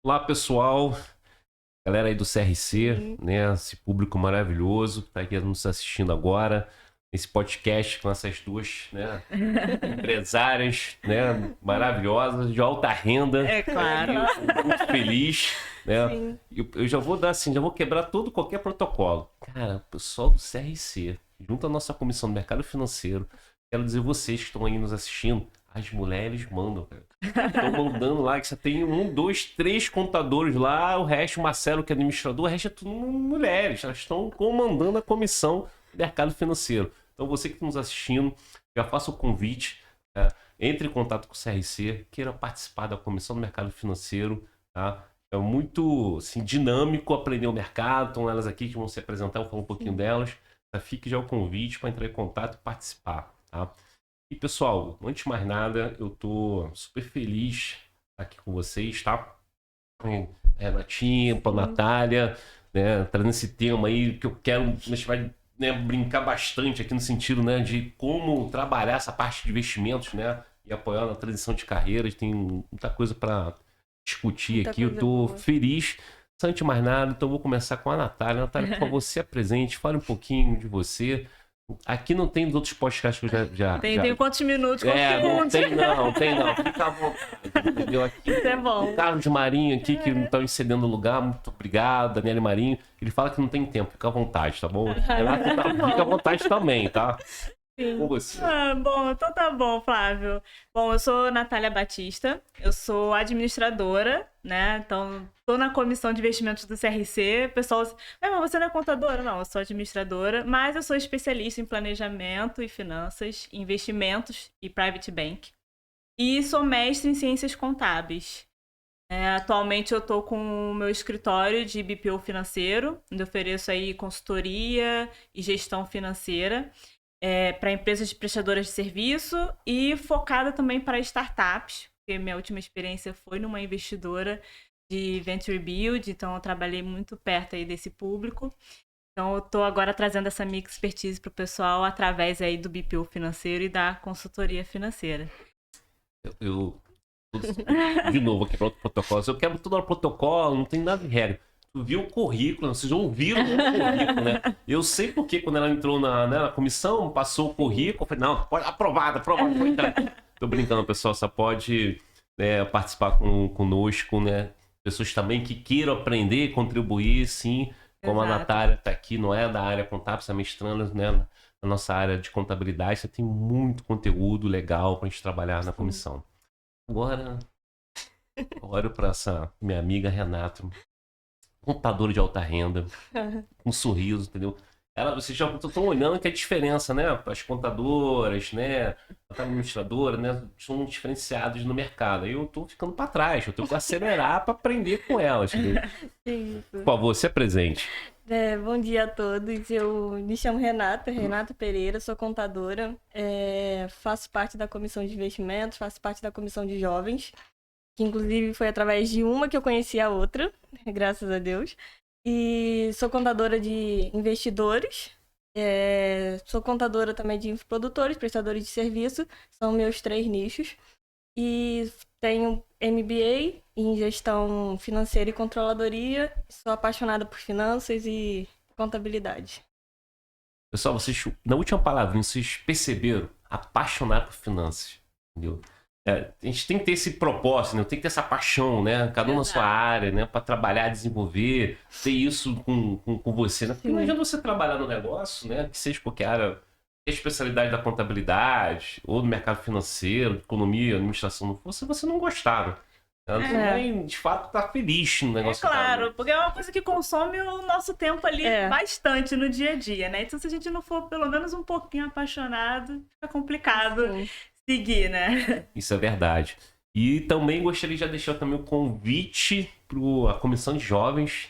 Olá, pessoal, galera aí do CRC, né? Esse público maravilhoso que está aqui nos assistindo agora, esse podcast com essas duas, né, empresárias, né, maravilhosas, de alta renda. É claro. Eu tô muito feliz, né? Sim. Eu já vou dar assim, já vou quebrar qualquer protocolo. Cara, o pessoal do CRC, junto à nossa comissão do mercado financeiro, quero dizer vocês que estão aí nos assistindo, as mulheres mandam, cara. Estão mandando lá, que você tem 3 contadores lá, o resto, o Marcelo, que é administrador, o resto é tudo mulheres. Elas estão comandando a comissão do mercado financeiro. Então, você que está nos assistindo, já faça o convite, entre em contato com o CRC, queira participar da comissão do mercado financeiro, tá? É muito assim, dinâmico aprender o mercado. Então, elas aqui que vão se apresentar, eu vou falar um pouquinho delas. Tá? Fique já o convite para entrar em contato e participar, tá? E pessoal, antes de mais nada, eu tô super feliz de estar aqui com vocês, tá? Renatinha, pra Natália, né? Trazendo esse tema aí que eu quero, a gente vai, né, brincar bastante aqui no sentido, né, de como trabalhar essa parte de investimentos, né? E apoiar na transição de carreira. Tem muita coisa para discutir Muita aqui. Eu coisa tô boa. feliz. Antes de mais nada, então eu vou começar com a Natália. Natália, por favor, se apresente, fale um pouquinho de você. Aqui não tem dos outros podcasts que eu já Tem quantos minutos? não tem não. Fica à vontade, entendeu? Aqui, Isso é bom. o Carlos Marinho aqui, que não está cedendo lugar, muito obrigado. Daniele Marinho, ele fala que não tem tempo, fica à vontade, tá bom? Renato, fica à vontade também, tá? Sim. Com você. Bom, então tá bom, Flávio. Bom, eu sou Natália Batista, eu sou administradora, né? Então, tô na comissão de investimentos do CRC. O pessoal, mas você não é contadora? Não, eu sou administradora, mas eu sou especialista em planejamento e finanças, investimentos e private bank. E sou mestre em ciências contábeis. Atualmente eu estou com o meu escritório de BPO financeiro, onde eu ofereço aí consultoria e gestão financeira para empresas prestadoras de serviço e focada também para startups, porque minha última experiência foi numa investidora de Venture Build, então eu trabalhei muito perto aí desse público. Então eu estou agora trazendo essa minha expertise para o pessoal através aí do BPO financeiro e da consultoria financeira. Eu de novo aqui para outro protocolo. Eu quero todo o protocolo, não tem nada de regra. Tu viu o currículo, vocês ouviram o currículo, né? Eu sei porque quando ela entrou na comissão, passou o currículo, eu falei, não, pode, aprovado, pode entrar. Tô brincando, pessoal, só pode participar conosco, né? Pessoas também que queiram aprender, contribuir, sim, como a Exato. Natália tá aqui, não é da área contábil, você é mestrando, né, na nossa área de contabilidade, você tem muito conteúdo legal pra gente trabalhar na comissão. Agora, olho para essa minha amiga Renata, contadora de alta renda, com um sorriso, entendeu? Vocês já estão olhando que a diferença, né? As contadoras, né? A administradora, né? São diferenciados no mercado. Aí eu tô ficando para trás, eu tenho que acelerar para aprender com elas, entendeu? Isso. Por favor, se apresente. Bom dia a todos, eu me chamo Renata Pereira, sou contadora, faço parte da comissão de investimentos, faço parte da comissão de jovens, que inclusive foi através de uma que eu conheci a outra, graças a Deus, e sou contadora de investidores, sou contadora também de produtores, prestadores de serviço, são meus 3 nichos, e tenho MBA em gestão financeira e controladoria. Sou apaixonada por finanças e contabilidade. Pessoal, vocês, na última palavrinha, vocês perceberam? Apaixonar por finanças, entendeu? A gente tem que ter esse propósito, né? Tem que ter essa paixão, né? Cada um na sua área, né? Para trabalhar, desenvolver, ter isso com você, né? Porque não adianta você trabalhar no negócio, né? Que seja qualquer área, a especialidade da contabilidade, ou do mercado financeiro, economia, administração, não for, se você não gostar, né? Você vai, de fato, estar feliz no negócio. Claro, porque é uma coisa que consome o nosso tempo ali bastante no dia a dia, né? Então, se a gente não for pelo menos um pouquinho apaixonado, fica complicado seguir, né? Isso é verdade. E também gostaria de já deixar também o convite para a comissão de jovens.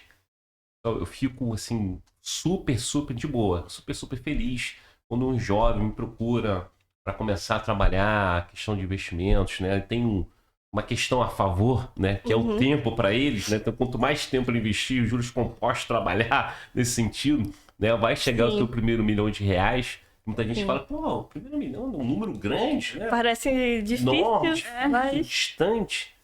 Eu fico, assim, super de boa, super feliz quando um jovem me procura para começar a trabalhar a questão de investimentos, né? Tem uma questão a favor, né? Que é o tempo para eles, né? Então, quanto mais tempo ele investir, os juros compostos trabalhar nesse sentido, né? Vai chegar o teu primeiro R$1 milhão. Muita gente fala, pô, o primeiro milhão é um número grande, né? Parece difícil, mas distante.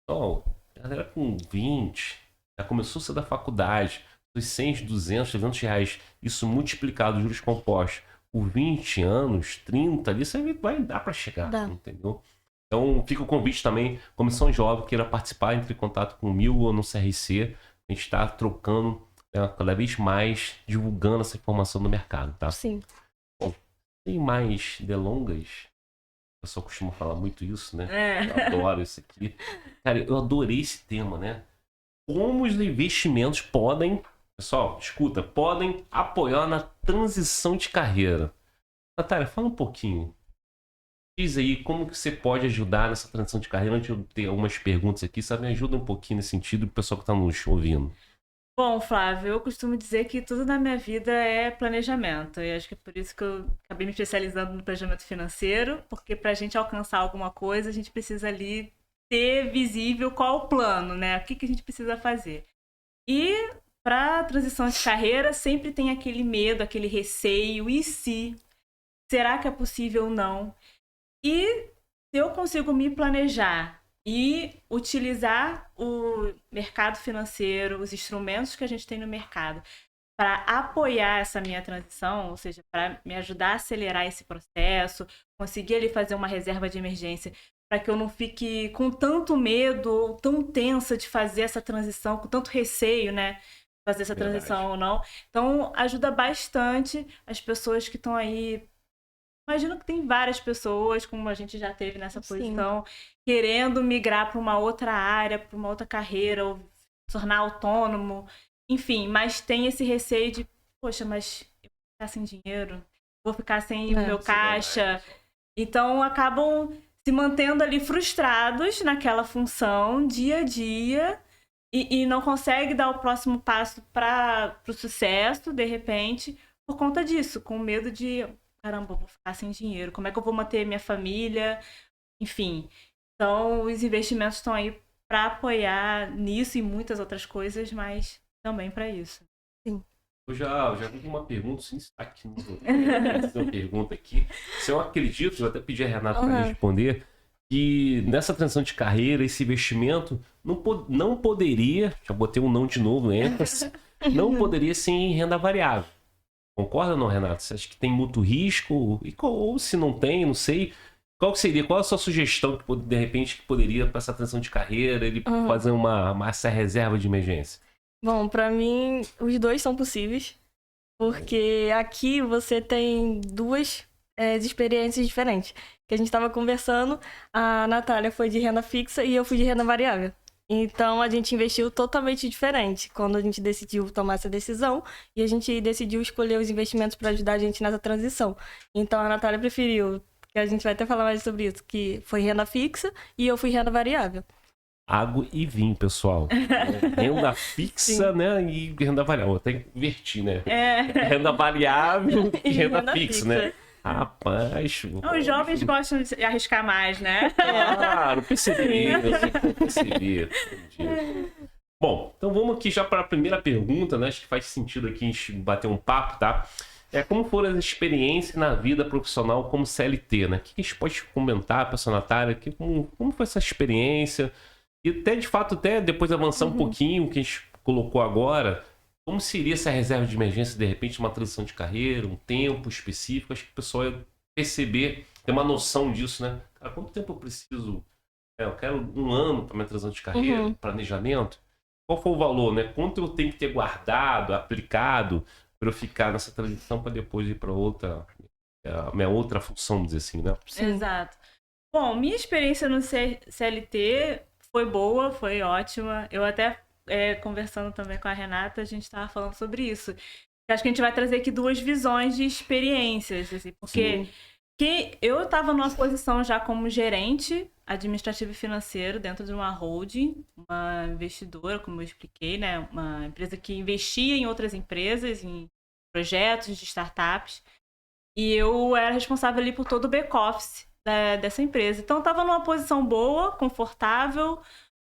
Então, A galera com 20, já começou a sair da faculdade, os 100, 200, 300 reais, isso multiplicado, juros compostos, por 20 anos, 30 ali, isso vai dar para chegar, Dá. entendeu? Então fica o convite também, Comissão Jovem, queira participar, entre em contato comigo ou no CRC, a gente está trocando, né, cada vez mais, divulgando essa informação no mercado, tá? Sim. Tem mais delongas? O pessoal costuma falar muito isso, né? É. Eu adoro isso aqui. Cara, eu adorei esse tema, né? Como os investimentos podem, pessoal, escuta, podem apoiar na transição de carreira. Natália, fala um pouquinho. Diz aí como que você pode ajudar nessa transição de carreira. Antes de eu ter algumas perguntas aqui, sabe? Me ajuda um pouquinho nesse sentido, o pessoal que está nos ouvindo. Bom, Flávio, eu costumo dizer que tudo na minha vida é planejamento. E acho que é por isso que eu acabei me especializando no planejamento financeiro, porque para a gente alcançar alguma coisa, a gente precisa ali ter visível qual o plano, né? O que que a gente precisa fazer. E para a transição de carreira, sempre tem aquele medo, aquele receio. E se? Será que é possível ou não? E se eu consigo me planejar e utilizar o mercado financeiro, os instrumentos que a gente tem no mercado, para apoiar essa minha transição, ou seja, para me ajudar a acelerar esse processo, conseguir ali fazer uma reserva de emergência, para que eu não fique com tanto medo ou tão tensa de fazer essa transição, com tanto receio, né? Fazer essa Verdade. transição ou não. Então, ajuda bastante as pessoas que estão aí. Imagino que tem várias pessoas, como a gente já teve nessa Sim. posição, querendo migrar para uma outra área, para uma outra carreira, ou se tornar autônomo, enfim, mas tem esse receio de, poxa, mas eu vou ficar sem dinheiro, vou ficar sem o meu isso é caixa. Então acabam se mantendo ali frustrados naquela função dia a dia e não consegue dar o próximo passo para o sucesso, de repente, por conta disso, com medo de caramba, eu vou ficar sem dinheiro, como é que eu vou manter minha família, enfim. Então, os investimentos estão aí para apoiar nisso e muitas outras coisas, mas também para isso. Eu já vi uma pergunta, sim, aqui no uma pergunta aqui. Se eu acredito, eu até pedi a Renata para responder, que nessa transição de carreira, esse investimento não poderia, já botei um não de novo, ênfase, não poderia ser em renda variável. Concorda ou não, Renato? Você acha que tem muito risco? Ou se não tem, não sei. Qual a sua sugestão que, de repente, que poderia, para essa transição de carreira, ele fazer essa reserva de emergência? Bom, pra mim, os dois são possíveis. Porque aqui você tem duas experiências diferentes. Que a gente estava conversando, a Natália foi de renda fixa e eu fui de renda variável. Então, a gente investiu totalmente diferente quando a gente decidiu tomar essa decisão e a gente decidiu escolher os investimentos para ajudar a gente nessa transição. Então, a Natália preferiu, que a gente vai até falar mais sobre isso, que foi renda fixa e eu fui renda variável. Água e vinho, pessoal. Renda fixa, né? E renda variável. Até invertir, né? Renda variável e renda fixa, né? Rapaz. Os jovens gostam de arriscar mais, né? Claro, percebi. Entendi. Bom, então vamos aqui já para a primeira pergunta, né? Acho que faz sentido aqui a gente bater um papo, tá? Como foram as experiências na vida profissional como CLT, né? O que a gente pode comentar, pessoal Natália? Como foi essa experiência? E até, de fato, até depois avançar um pouquinho o que a gente colocou agora, como seria essa reserva de emergência, de repente, uma transição de carreira, um tempo específico? Acho que o pessoal ia perceber, ter uma noção disso, né? Cara, quanto tempo eu preciso? Eu quero 1 ano para minha transição de carreira, planejamento. Qual foi o valor, né? Quanto eu tenho que ter guardado, aplicado, para eu ficar nessa transição para depois ir para outra, a minha outra função, vamos dizer assim, né? Sim. Exato. Bom, minha experiência no CLT foi boa, foi ótima. Eu até, conversando também com a Renata, a gente estava falando sobre isso. Eu acho que a gente vai trazer aqui 2 visões de experiências, assim, porque eu estava numa posição já como gerente administrativo e financeiro dentro de uma holding, uma investidora, como eu expliquei, né? Uma empresa que investia em outras empresas, em projetos de startups. E eu era responsável ali por todo o back-office dessa empresa. Então, eu estava numa posição boa, confortável,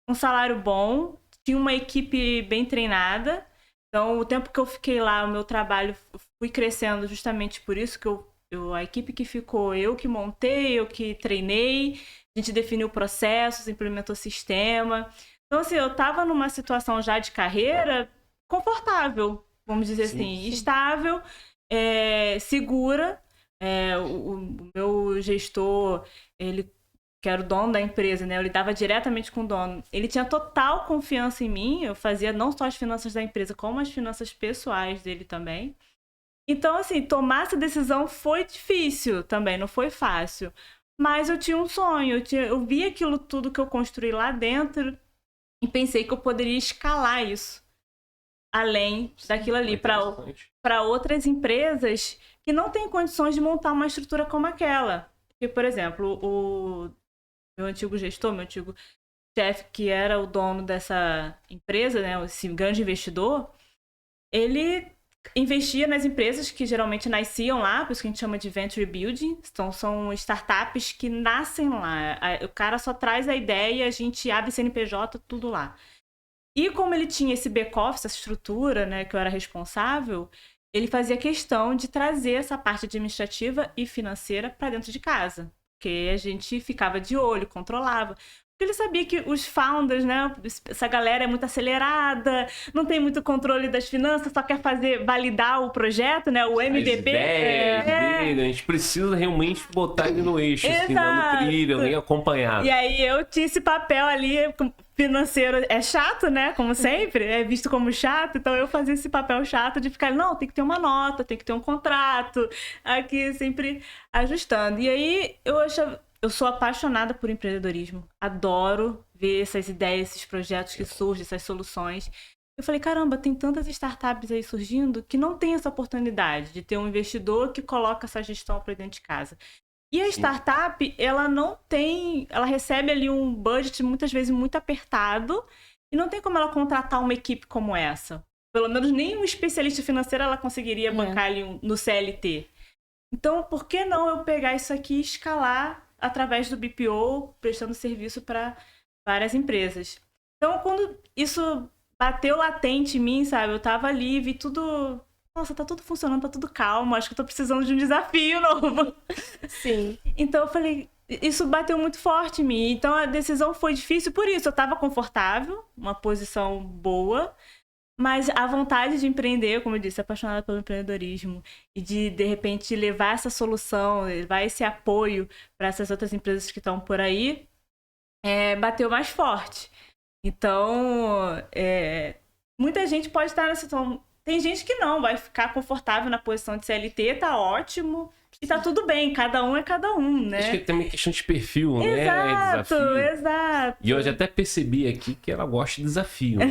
um salário bom, tinha uma equipe bem treinada. Então, o tempo que eu fiquei lá, o meu trabalho, eu fui crescendo justamente por isso, que a equipe que ficou, eu que montei, eu que treinei, a gente definiu processos, implementou sistema. Então, assim, eu tava numa situação já de carreira confortável, vamos dizer Sim, assim, sim. estável, segura. O meu gestor, ele, que era o dono da empresa, né? Eu lidava diretamente com o dono. Ele tinha total confiança em mim. Eu fazia não só as finanças da empresa, como as finanças pessoais dele também. Então, assim, tomar essa decisão foi difícil também, não foi fácil. Mas eu tinha um sonho, eu vi aquilo tudo que eu construí lá dentro e pensei que eu poderia escalar isso além daquilo ali Interessante. para outras empresas que não têm condições de montar uma estrutura como aquela. Porque, por exemplo, o meu antigo gestor, meu antigo chefe, que era o dono dessa empresa, né, esse grande investidor, ele investia nas empresas que geralmente nasciam lá, por isso que a gente chama de venture building. Então, são startups que nascem lá. O cara só traz a ideia, a gente abre CNPJ, tudo lá. E como ele tinha esse back-office, essa estrutura, né, que eu era responsável, ele fazia questão de trazer essa parte administrativa e financeira para dentro de casa. Porque a gente ficava de olho, controlava. Porque ele sabia que os founders, né, essa galera é muito acelerada, não tem muito controle das finanças, só quer validar o projeto, né, o MVP. As ideias dele, a gente precisa realmente botar ele no eixo, assim, dando trilho, nem acompanhado. E aí eu tinha esse papel ali, financeiro é chato, né, como sempre, é visto como chato, então eu fazia esse papel chato de ficar, não, tem que ter uma nota, tem que ter um contrato, aqui sempre ajustando. E aí eu sou apaixonada por empreendedorismo. Adoro ver essas ideias, esses projetos que surgem, essas soluções. Eu falei, caramba, tem tantas startups aí surgindo que não tem essa oportunidade de ter um investidor que coloca essa gestão para dentro de casa. E a startup, ela recebe ali um budget muitas vezes muito apertado e não tem como ela contratar uma equipe como essa. Pelo menos nem um especialista financeiro ela conseguiria bancar ali no CLT. Então, por que não eu pegar isso aqui e escalar através do BPO, prestando serviço para várias empresas? Então, quando isso bateu latente em mim, sabe? Eu tava ali, vi tudo... Nossa, tá tudo funcionando, tá tudo calmo. Acho que eu tô precisando de um desafio novo. Sim. Então, eu falei... Isso bateu muito forte em mim. Então, a decisão foi difícil por isso. Eu tava confortável, uma posição boa... Mas a vontade de empreender, como eu disse, apaixonada pelo empreendedorismo e de repente, levar essa solução, levar esse apoio para essas outras empresas que estão por aí, bateu mais forte. Então, muita gente pode estar nessa situação. Tem gente que não, vai ficar confortável na posição de CLT, tá ótimo. E tá tudo bem, cada um é cada um, né? Acho que tem uma questão de perfil, né? Exato, exato. E eu já até percebi aqui que ela gosta de desafio. Né?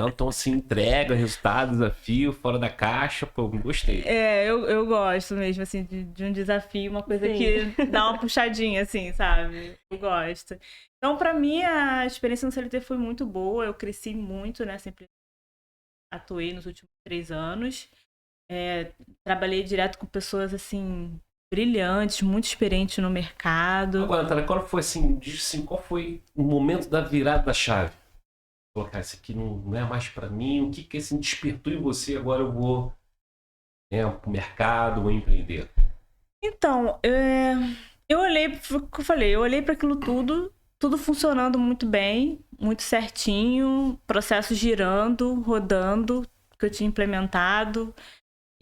Então, assim, entrega, resultado, desafio, fora da caixa, pô, gostei. Eu gosto mesmo, assim, de um desafio, uma coisa Sim. que dá uma puxadinha, assim, sabe? Eu gosto. Então, pra mim, a experiência no CLT foi muito boa, eu cresci muito, né? Sempre atuei nos últimos 3 anos. Trabalhei direto com pessoas, assim, brilhantes, muito experientes no mercado. Agora, Natália, qual foi, assim, qual foi o momento da virada da chave? Colocar isso aqui não é mais pra mim, o que assim, despertou em você, agora eu vou pro mercado, vou empreender? Então, eu olhei, foi o que eu falei, eu olhei para aquilo tudo funcionando muito bem, muito certinho, processo girando, rodando, que eu tinha implementado.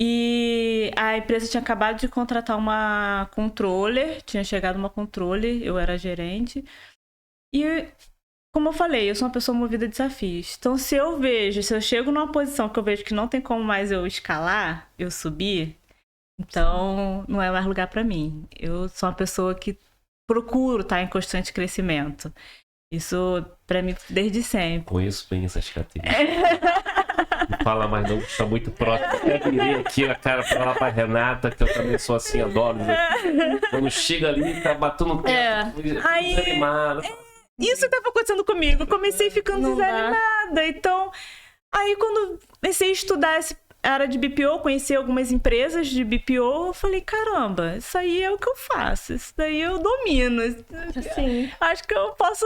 E a empresa tinha acabado de contratar uma controller, tinha chegado uma controller, eu era gerente. E, como eu falei, eu sou uma pessoa movida a desafios. Então, se eu chego numa posição que eu vejo que não tem como mais eu escalar, eu subir, então não é mais lugar para mim. Eu sou uma pessoa que procuro estar em constante crescimento. Isso, para mim, desde sempre. Conheço bem essas características. Não fala mais não, que está muito próximo. Eu virei aqui a cara pra lá pra Renata, que eu também sou assim, adoro. Quando chega ali, tá batendo no teto, desanimada. Isso estava acontecendo comigo. Eu comecei ficando desanimada. Então, aí quando comecei a estudar essa área de BPO, conheci algumas empresas de BPO, eu falei, caramba, isso aí é o que eu faço. Isso daí eu domino. Sim. Acho que eu posso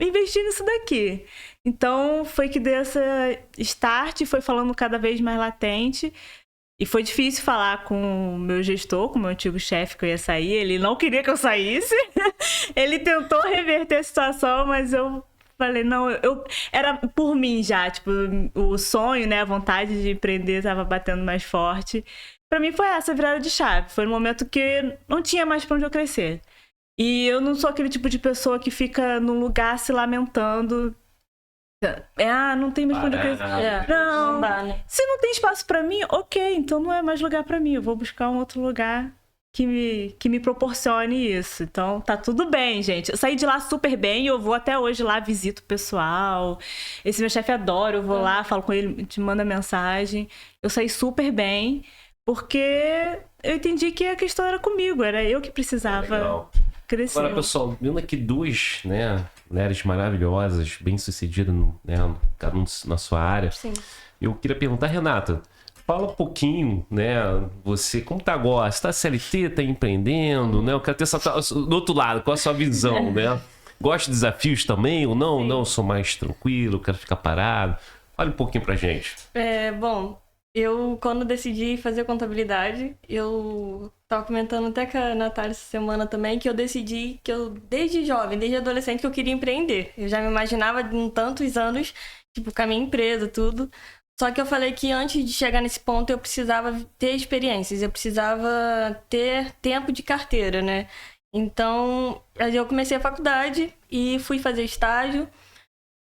investir nisso daqui. Então, foi que deu essa start, foi falando cada vez mais latente. E foi difícil falar com o meu gestor, com o meu antigo chefe, que eu ia sair. Ele não queria que eu saísse. Ele tentou reverter a situação, mas eu falei, não, era por mim já, tipo, o sonho, né, a vontade de empreender tava batendo mais forte. Pra mim foi essa virada de chave. Foi no momento que não tinha mais pra onde eu crescer. E eu não sou aquele tipo de pessoa que fica num lugar se lamentando. Não tem mais pra onde eu crescer. Não, dá, né? se não tem espaço pra mim, ok, então não é mais lugar pra mim. Eu vou buscar um outro lugar que me proporcione isso. Então, tá tudo bem, gente. Eu saí de lá super bem e eu vou até hoje lá, visito o pessoal. Esse meu chefe adora, eu vou lá, falo com ele, te manda mensagem. Eu saí super bem, porque eu entendi que a questão era comigo, era eu que precisava Legal. crescer. Agora, pessoal, vendo aqui duas, né, mulheres maravilhosas, bem-sucedidas, né, cada um na sua área. Sim. Eu queria perguntar, Renata, fala um pouquinho, né, você, como tá agora? Você tá CLT, tá empreendendo, né? Eu quero ter do outro lado, qual a sua visão, né? Gosta de desafios também ou não? Sim. Não, sou mais tranquilo, quero ficar parado. Fale um pouquinho pra gente. Bom, eu quando decidi fazer contabilidade, eu tava comentando até com a Natália essa semana também, que eu decidi que eu, desde jovem, desde adolescente, que eu queria empreender. Eu já me imaginava em tantos anos, tipo, com a minha empresa, tudo. Só que eu falei que antes de chegar nesse ponto eu precisava ter experiências, eu precisava ter tempo de carteira, né? Então, eu comecei a faculdade e fui fazer estágio.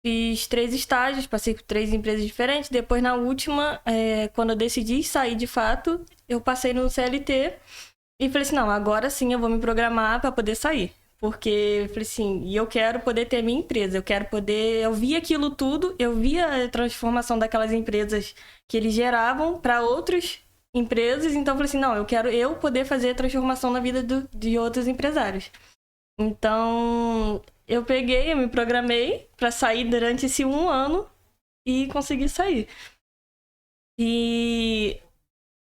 Fiz 3 estágios, passei por 3 empresas diferentes. Depois, na última, quando eu decidi sair de fato, eu passei no CLT e falei assim, não, agora sim eu vou me programar para poder sair. Porque eu falei assim, e eu quero poder ter a minha empresa, eu quero poder... Eu vi aquilo tudo, eu via a transformação daquelas empresas que eles geravam para outras empresas, então eu falei assim, não, eu quero eu poder fazer a transformação na vida de outros empresários. Então, eu me programei para sair durante esse 1 ano e consegui sair. E,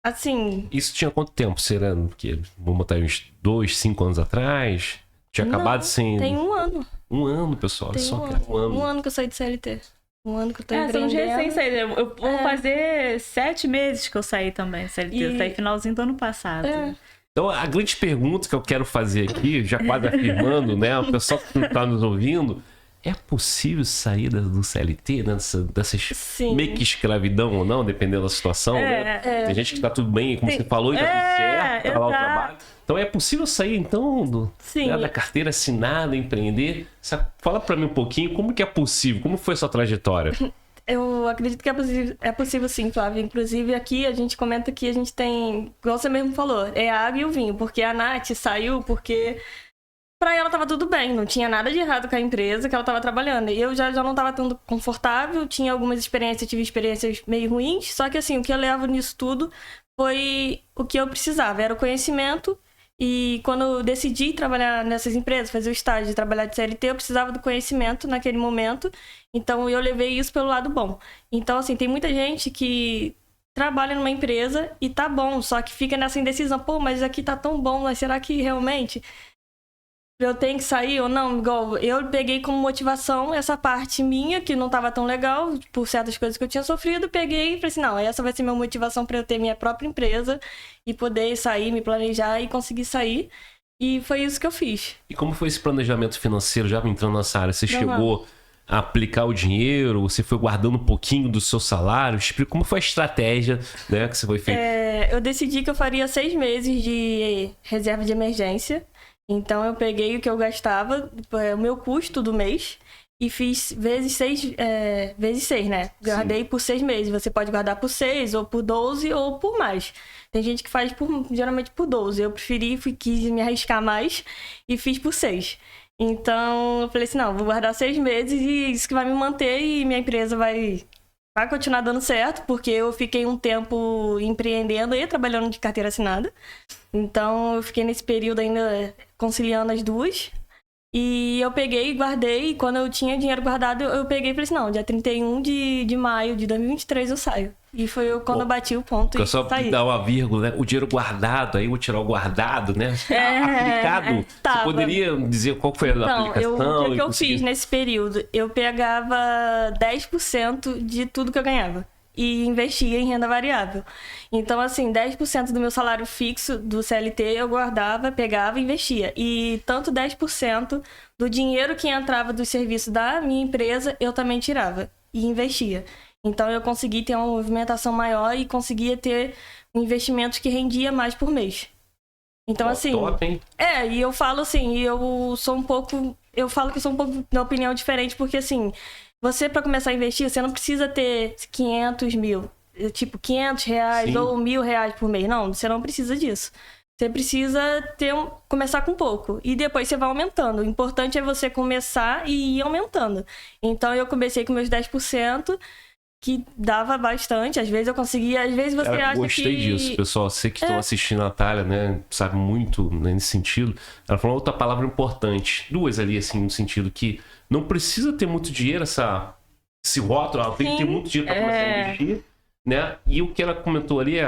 assim... Isso tinha quanto tempo, será? Porque vamos botar uns 2, 5 anos atrás? Tinha acabado sem... Tem 1 ano. 1 ano, pessoal. Tem Só 1 que ano. 1 ano. 1 ano que eu saí de CLT. 1 ano que eu tô Somos empreendendo. recém-saídos. Eu vou fazer 7 meses que eu saí também, CLT. Eu saí finalzinho do ano passado. Então, a grande pergunta que eu quero fazer aqui, já quase afirmando, né? O pessoal que está nos ouvindo, é possível sair do CLT, né? Dessas Sim. meio que escravidão ou não, dependendo da situação, né? Tem gente que tá tudo bem, como você falou, e tá tudo certo, tá lá o trabalho. Então, é possível sair, então, né, da carteira assinada, empreender? Fala para mim um pouquinho, como que é possível? Como foi a sua trajetória? Eu acredito que é possível sim, Flávia. Inclusive, aqui a gente comenta que a gente tem, igual você mesmo falou, é a água e o vinho. Porque a Nath saiu porque pra ela tava tudo bem, não tinha nada de errado com a empresa que ela tava trabalhando. E eu já não tava tão confortável, tinha algumas experiências, tive experiências meio ruins. Só que assim, o que eu levo nisso tudo foi o que eu precisava, era o conhecimento. E quando eu decidi trabalhar nessas empresas, fazer o estágio de trabalhar de CLT, eu precisava do conhecimento naquele momento. Então, eu levei isso pelo lado bom. Então, assim, tem muita gente que trabalha numa empresa e tá bom, só que fica nessa indecisão. Pô, mas aqui tá tão bom, mas será que realmente eu tenho que sair ou não? Igual, eu peguei como motivação essa parte minha, que não tava tão legal, por certas coisas que eu tinha sofrido, peguei e falei assim, não, essa vai ser minha motivação para eu ter minha própria empresa e poder sair, me planejar e conseguir sair. E foi isso que eu fiz. E como foi esse planejamento financeiro, já entrando nessa área? Você chegou a aplicar o dinheiro? Você foi guardando um pouquinho do seu salário? Como foi a estratégia, né, que você foi feita? Eu decidi que eu faria 6 meses de reserva de emergência. Então, eu peguei o que eu gastava, o meu custo do mês, e fiz vezes 6, né? Guardei por 6 meses. Você pode guardar por 6, ou por 12, ou por mais. Tem gente que faz geralmente por 12. Eu quis me arriscar mais e fiz por 6. Então, eu falei assim, não, vou guardar 6 meses e isso que vai me manter e minha empresa vai continuar dando certo, porque eu fiquei um tempo empreendendo e trabalhando de carteira assinada. Então, eu fiquei nesse período ainda conciliando as duas. E eu peguei e guardei, e quando eu tinha dinheiro guardado, eu peguei e falei assim, não, dia 31 de maio de 2023 eu saio. E foi quando eu bati o ponto e só saí. dar uma vírgula, né? O dinheiro guardado, aí eu vou tirar o guardado, né? Aplicado. Tava. Você poderia dizer qual foi a aplicação? O que eu fiz nesse período? Eu pegava 10% de tudo que eu ganhava. e investia em renda variável. Então, assim, 10% do meu salário fixo do CLT eu guardava, pegava e investia. E tanto 10% do dinheiro que entrava do serviço da minha empresa, eu também tirava e investia. Então, eu consegui ter uma movimentação maior e conseguia ter investimentos que rendia mais por mês. Então, assim... Top, hein? E eu falo assim, eu sou um pouco... Eu falo que eu sou um pouco da opinião diferente, porque, assim, você, para começar a investir, você não precisa ter 500 mil, tipo, 500 reais Sim. ou 1.000 reais por mês. Não, você não precisa disso. Você precisa começar com pouco e depois você vai aumentando. O importante é você começar e ir aumentando. Então, eu comecei com meus 10%, que dava bastante. Às vezes eu conseguia, às vezes você acha gostei disso, pessoal. Você que estão assistindo a Natália, né, sabe muito, né, nesse sentido. Ela falou outra palavra importante. Duas ali, assim, no sentido que não precisa ter muito dinheiro, esse rótulo, ela tem que ter muito dinheiro para começar a investir, né? E o que ela comentou ali é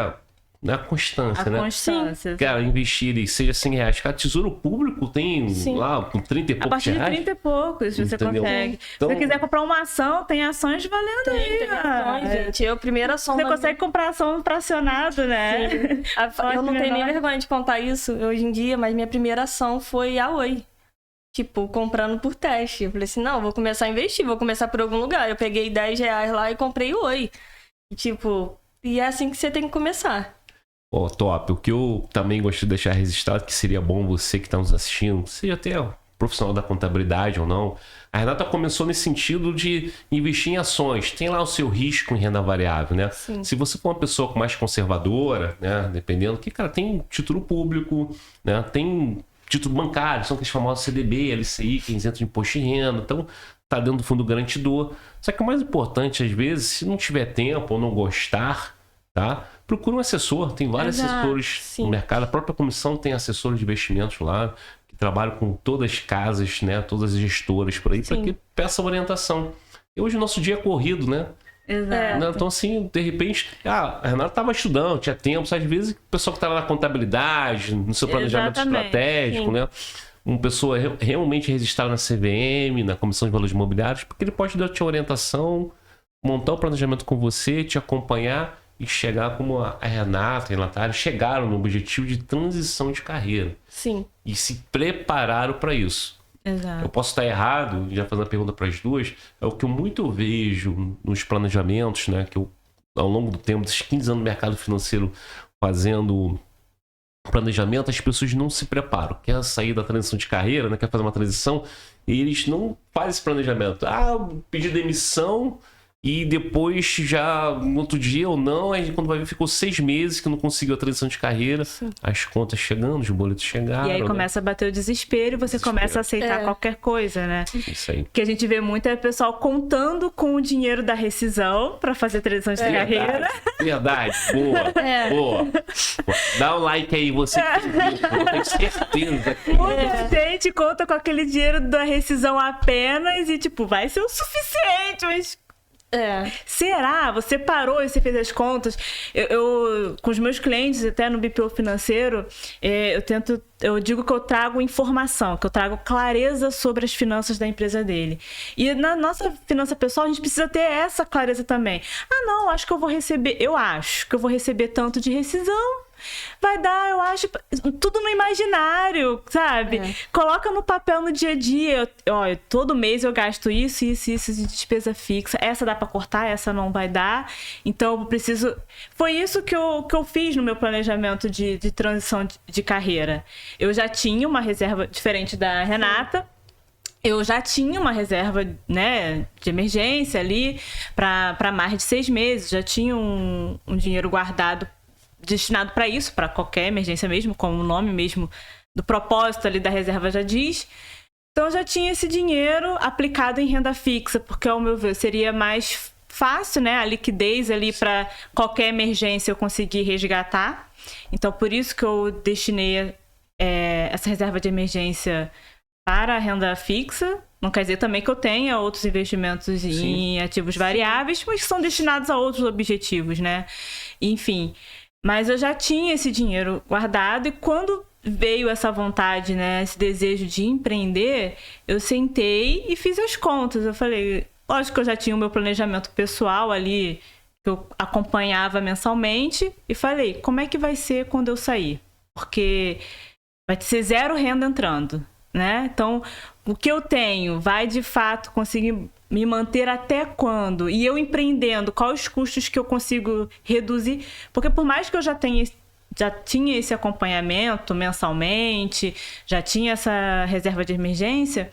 a constância, né? Constância. Cara, investir, seja 100 reais. Cara, Tesouro Público tem lá com 30 e A poucos partir de reais. 30 e poucos você Entendeu? consegue. Então- Se você quiser comprar uma ação, tem ações valendo aí. Tem ações, gente. Eu, primeira ação... Você da consegue comprar ação fracionado, né? Eu não tenho nem vergonha de contar isso hoje em dia, mas minha primeira ação foi a Oi. Tipo, comprando por teste. Eu falei assim, não, vou começar a investir, vou começar por algum lugar. Eu peguei 10 reais lá e comprei Oi. E, tipo, e é assim que você tem que começar. Ó, top. O que eu também gosto de deixar registrado, que seria bom você que está nos assistindo, seja até profissional da contabilidade ou não, a Renata começou nesse sentido de investir em ações. Tem lá o seu risco em renda variável, né? Sim. Se você for uma pessoa mais conservadora, né? Dependendo, que, cara, tem título público, né? Tem título bancário, são aqueles famosos CDB, LCI, que é isento de imposto de renda. Então, tá dentro do fundo garantidor. Só que o mais importante, às vezes, se não tiver tempo ou não gostar, tá? Procura um assessor. Tem vários assessores no mercado. A própria comissão tem assessores de investimentos lá, que trabalham com todas as casas, né? Todas as gestoras por aí, para que peça orientação. E hoje o nosso dia é corrido, né? Exato. Então, assim, de repente, a Renata estava estudando, tinha tempo. Às vezes, o pessoal que estava na contabilidade, no seu planejamento estratégico, né? Uma pessoa realmente registrada na CVM, na Comissão de Valores Imobiliários, porque ele pode dar a orientação, montar o planejamento com você, te acompanhar e chegar como a Renata e a Natália chegaram no objetivo de transição de carreira. Sim. E se prepararam para isso. Exato. Eu posso estar errado, já fazendo a pergunta para as duas, é o que eu muito vejo nos planejamentos, né? Que eu, ao longo do tempo, desses 15 anos no mercado financeiro, fazendo planejamento, as pessoas não se preparam. Quer sair da transição de carreira, né? Quer fazer uma transição, e eles não fazem esse planejamento. Pedir demissão e depois já no outro dia ou não, aí quando vai ver ficou 6 meses que não conseguiu a transição de carreira, as contas chegando, os boletos chegaram. E aí começa a bater o desespero e você começa a aceitar qualquer coisa, né? Isso aí. Que a gente vê muito é o pessoal contando com o dinheiro da rescisão pra fazer transição de carreira. Verdade, boa. Dá um like aí, você que viu, eu tenho certeza. Muita gente conta com aquele dinheiro da rescisão apenas e, tipo, vai ser o suficiente, mas... Será? Você parou e você fez as contas? Eu com os meus clientes, até no BPO financeiro, eu digo que eu trago informação, que eu trago clareza sobre as finanças da empresa dele. E na nossa finança pessoal, a gente precisa ter essa clareza também. Eu acho que eu vou receber tanto de rescisão. Vai dar, eu acho, tudo no imaginário, sabe? Coloca no papel no dia a dia. Todo mês eu gasto isso de despesa fixa. Essa dá pra cortar, essa não vai dar. Então eu preciso... Foi isso que eu fiz no meu planejamento de transição de carreira. Eu já tinha uma reserva diferente da Renata. Eu já tinha uma reserva, né, de emergência ali para mais de 6 meses. Já tinha um dinheiro guardado destinado para isso, para qualquer emergência mesmo, como o nome mesmo do propósito ali da reserva já diz. Então, eu já tinha esse dinheiro aplicado em renda fixa, porque, ao meu ver, seria mais fácil, né, a liquidez ali para qualquer emergência eu conseguir resgatar. Então, por isso que eu destinei essa reserva de emergência para a renda fixa. Não quer dizer também que eu tenha outros investimentos em ativos variáveis, mas que são destinados a outros objetivos, né? Enfim... Mas eu já tinha esse dinheiro guardado e quando veio essa vontade, né, esse desejo de empreender, eu sentei e fiz as contas. Eu falei, lógico que eu já tinha o meu planejamento pessoal ali que eu acompanhava mensalmente, e falei, como é que vai ser quando eu sair? Porque vai ser 0 renda entrando, né? Então, o que eu tenho vai, de fato, conseguir me manter até quando? E eu empreendendo, quais os custos que eu consigo reduzir? Porque por mais que eu já tinha esse acompanhamento mensalmente, já tinha essa reserva de emergência,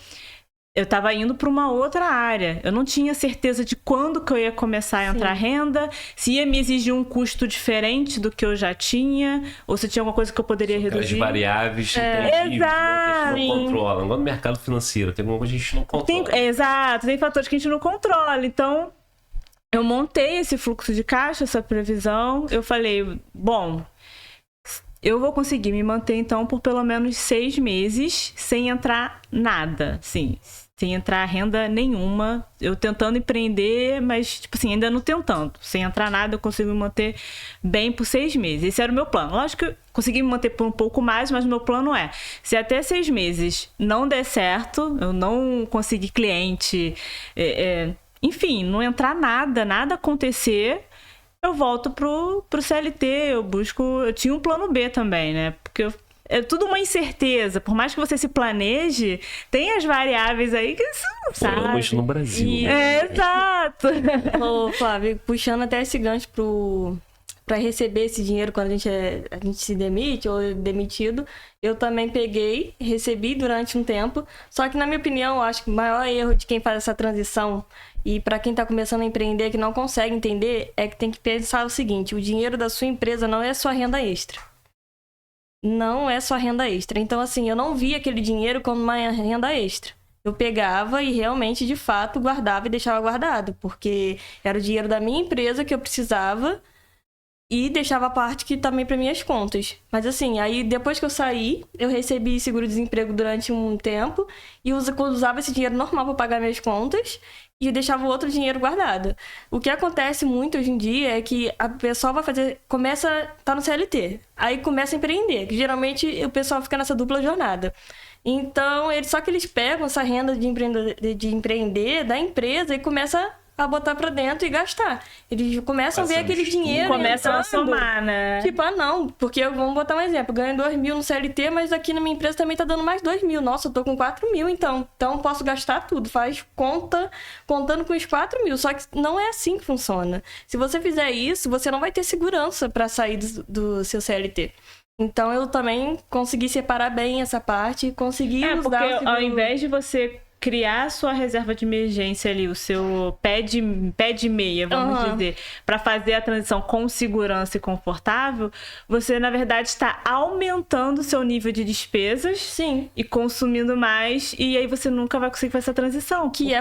eu estava indo para uma outra área. Eu não tinha certeza de quando que eu ia começar a entrar renda, se ia me exigir um custo diferente do que eu já tinha, ou se tinha alguma coisa que eu poderia reduzir. As variáveis intangíveis, né, que a gente não controla. Agora no mercado financeiro, tem alguma coisa que a gente não controla. Exato, tem fatores que a gente não controla. Então, eu montei esse fluxo de caixa, essa previsão. Eu falei, bom, eu vou conseguir me manter, então, por pelo menos 6 meses sem entrar nada, sim, sem entrar renda nenhuma. Eu tentando empreender, mas, tipo assim, ainda não tentando. Sem entrar nada, eu consigo me manter bem por 6 meses. Esse era o meu plano. Lógico que eu consegui me manter por um pouco mais, mas o meu plano é, se até 6 meses não der certo, eu não conseguir cliente, enfim, não entrar nada acontecer, eu volto pro CLT, eu tinha um plano B também, né? Porque é tudo uma incerteza. Por mais que você se planeje, tem as variáveis aí que você não sabe. Estamos no Brasil. Né? Exato. Ô, Flávio, puxando até esse gancho para receber esse dinheiro quando a gente se demite ou é demitido, eu também recebi durante um tempo. Só que, na minha opinião, eu acho que o maior erro de quem faz essa transição e para quem está começando a empreender que não consegue entender é que tem que pensar o seguinte: o dinheiro da sua empresa não é sua renda extra. Não é sua renda extra. Então, assim, eu não vi aquele dinheiro como uma renda extra. Eu pegava e realmente, de fato, guardava e deixava guardado, porque era o dinheiro da minha empresa que eu precisava e deixava a parte que também para minhas contas. Mas assim, aí depois que eu saí, eu recebi seguro-desemprego durante um tempo e usava esse dinheiro normal para pagar minhas contas e deixava o outro dinheiro guardado. O que acontece muito hoje em dia é que a pessoa tá no CLT, aí começa a empreender, que geralmente o pessoal fica nessa dupla jornada. Então, só que eles pegam essa renda de empreender da empresa e começam a botar pra dentro e gastar. Eles começam a ver aquele dinheiro. Começam a somar, né? Tipo, não, porque vamos botar um exemplo. Ganho 2 mil no CLT, mas aqui na minha empresa também tá dando mais 2 mil. Nossa, eu tô com 4 mil, então posso gastar tudo. Faz conta contando com os 4 mil. Só que não é assim que funciona. Se você fizer isso, você não vai ter segurança pra sair do seu CLT. Então, eu também consegui separar bem essa parte e consegui usar porque ao invés de você criar a sua reserva de emergência ali, o seu pé de meia, vamos dizer, para fazer a transição com segurança e confortável, você, na verdade, está aumentando o seu nível de despesas. Sim. E consumindo mais, e aí você nunca vai conseguir fazer essa transição. O que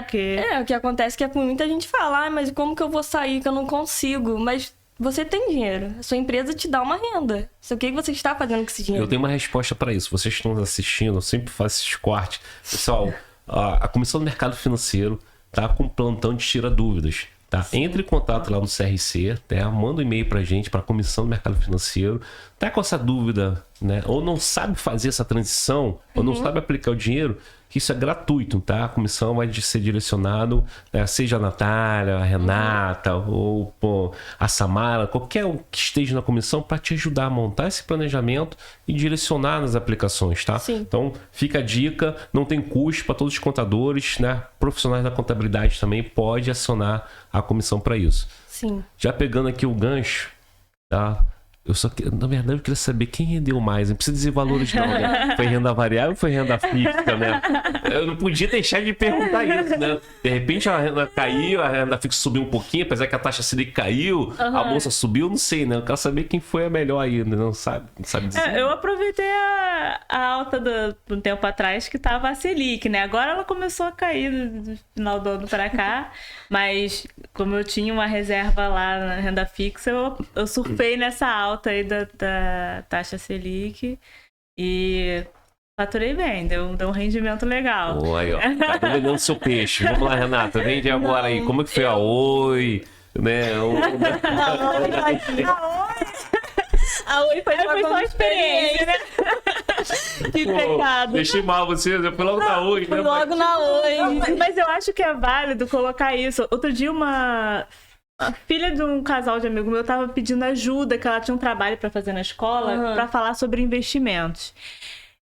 acontece que muita gente fala, mas como que eu vou sair que eu não consigo? Mas você tem dinheiro, a sua empresa te dá uma renda. O que você está fazendo com esse dinheiro? Eu tenho uma resposta para isso. Vocês que estão assistindo, eu sempre faço esses cortes. Pessoal, a Comissão do Mercado Financeiro tá com um plantão de tira dúvidas. Tá? Entre em contato lá no CRC, tá? Manda um e-mail pra gente, pra Comissão do Mercado Financeiro. Tá com essa dúvida, né? Ou não sabe fazer essa transição, ou não sabe aplicar o dinheiro, que isso é gratuito, tá? A comissão vai ser direcionado, né? Seja a Natália, a Renata, ou a Samara, qualquer um que esteja na comissão, para te ajudar a montar esse planejamento e direcionar nas aplicações, tá? Sim. Então, fica a dica, não tem custo para todos os contadores, né? Profissionais da contabilidade também pode acionar a comissão para isso. Sim. Já pegando aqui o gancho, tá? Na verdade, eu queria saber quem rendeu mais. Não precisa dizer valores não, né? Foi renda variável ou foi renda fixa, né? Eu não podia deixar de perguntar isso, né? De repente a renda caiu, a renda fixa subiu um pouquinho, apesar que a taxa Selic caiu, a bolsa subiu, não sei, né? Eu quero saber quem foi a melhor ainda, não sabe dizer. Eu aproveitei a alta do tempo atrás que tava a Selic, né? Agora ela começou a cair do final do ano pra cá, mas como eu tinha uma reserva lá na renda fixa, eu surfei nessa alta aí da taxa Selic e faturei bem, deu um rendimento legal. Aí, ó, tá vendendo seu peixe. Vamos lá, Renata, vende agora aí. Como é que foi a Oi? Né? A Oi foi só experiência, né? Que pecado. Deixei mal vocês, eu fui logo na Oi. Fui logo na Oi. Mas eu acho que é válido colocar isso. Outro dia A filha de um casal de amigo meu tava pedindo ajuda, que ela tinha um trabalho para fazer na escola, para falar sobre investimentos.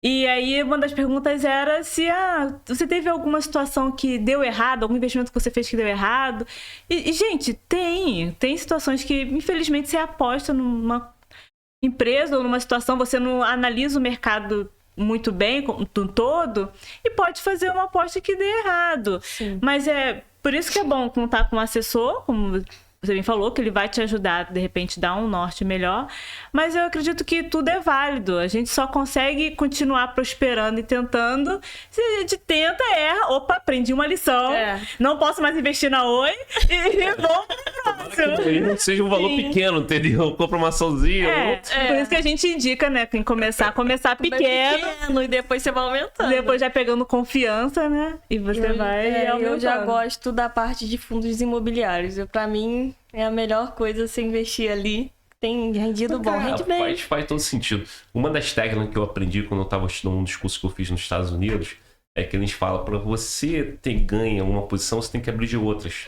E aí, uma das perguntas era se você teve alguma situação que deu errado, algum investimento que você fez que deu errado. E gente, tem situações que, infelizmente, você aposta numa empresa ou numa situação, você não analisa o mercado muito bem, no todo, e pode fazer uma aposta que dê errado. Sim. Mas é por isso que é bom contar com um assessor, como você bem falou, que ele vai te ajudar, de repente, dar um norte melhor. Mas eu acredito que tudo é válido. A gente só consegue continuar prosperando e tentando. Se a gente tenta, erra. Opa, aprendi uma lição. Não posso mais investir na Oi. E vou pro próximo. Não seja um valor pequeno, entendeu? Compra uma açãozinha. Por isso que a gente indica, né? Quem começar pequeno. E depois você vai aumentando. Depois já pegando confiança, né? E você vai aumentando. Eu já gosto da parte de fundos imobiliários. Pra mim, é a melhor coisa você investir ali. Tem rendido bom, rende bem. Faz todo sentido. Uma das técnicas que eu aprendi quando eu estava estudando um dos cursos que eu fiz nos Estados Unidos é que eles falam, para você ter ganho em alguma posição, você tem que abrir de outras.